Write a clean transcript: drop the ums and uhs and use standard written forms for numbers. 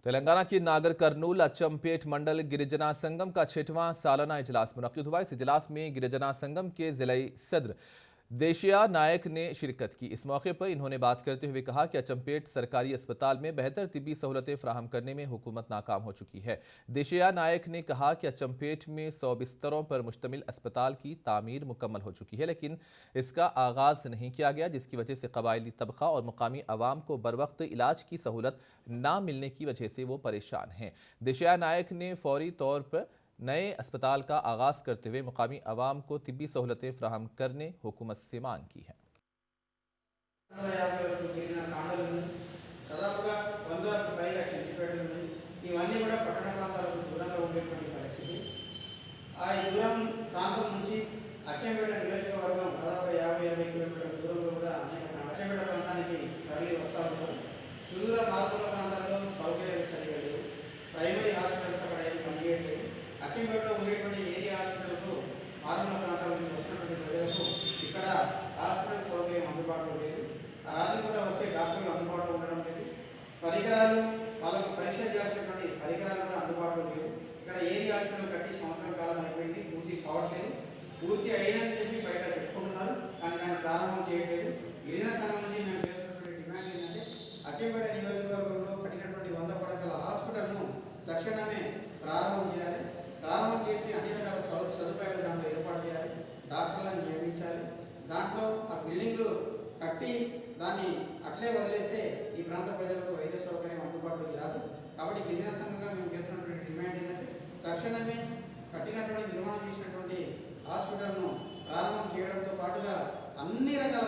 तेलंगाना की नागर कर्नूल अचमपेट मंडल गिरिजना संगम का 6वां सालाना इजलास मुनक्किद हुआ। इस इजलास में गिरिजना संगम के जिलाई सदर देशिया नायक ने शिरकत की। इस मौके पर इन्होंने बात करते हुए कहा कि अचमपेट सरकारी अस्पताल में बेहतर तिब्बी सहूलतें फराहम करने में हुकूमत नाकाम हो चुकी है। देशिया नायक ने कहा कि अचमपेट में 100 बिस्तरों पर मुश्तमिल अस्पताल की तामीर मुकम्मल हो चुकी है, लेकिन इसका आगाज नहीं किया गया, जिसकी वजह से कबायली तबका और मुकामी अवाम को बरवक्त इलाज की सहूलत ना मिलने की वजह से वो परेशान हैं। देशिया नायक ने फौरी तौर पर नए अस्पताल का आगाज करते हुए मुकामी अवाम को तिब्बी सहूलतें फराहम करने हुकूमत से मांग की है। ప్రైమరీ హాస్పిటల్స్ అక్కడ ఏం పనిచేయట్లేదు. అచ్చంపేటలో ఉండేటువంటి ఏరియా హాస్పిటల్కు మారుమూల ప్రాంతాల నుంచి వస్తున్నటువంటి ప్రజలకు ఇక్కడ హాస్పిటల్ సౌకర్యం అందుబాటులో లేదు. ఆ రాత్రిపూట వస్తే డాక్టర్లు అందుబాటులో ఉండడం లేదు. పరికరాలు వాళ్ళకు పరీక్ష చేయాల్సినటువంటి పరికరాలు కూడా అందుబాటులో లేవు. ఇక్కడ ఏరియా హాస్పిటల్ కట్టి సంవత్సరం కాలం అయిపోయింది, పూర్తి కావట్లేదు. పూర్తి అయినని చెప్పి బయట చెప్పుకుంటున్నారు, కానీ దాన్ని ప్రారంభం చేయట్లేదు. గిరిజన సంఘం నుంచి మేము చేస్తున్నటువంటి డిమాండ్ ఏంటంటే అచ్చంపేట నియోజకవర్గంలో కట్టినటువంటి 100 పడకల హాస్పిటల్ను తక్షణమే ప్రారంభం చేయాలి. ప్రారంభం చేసి అన్ని రకాల సదుపాయాలు దాంట్లో ఏర్పాటు చేయాలి. డాక్టర్లను నియమించాలి. దాంట్లో ఆ బిల్డింగ్లు కట్టి దాన్ని అట్లే వదిలేస్తే ఈ ప్రాంత ప్రజలకు వైద్య సౌకర్యం అందుబాటులోకి రాదు. కాబట్టి గిరిజన సంఘంగా మేము చేస్తున్నటువంటి డిమాండ్ ఏంటంటే తక్షణమే కట్టినటువంటి నిర్మాణం చేసినటువంటి హాస్పిటల్ను ప్రారంభం చేయడంతో పాటుగా అన్ని రకాల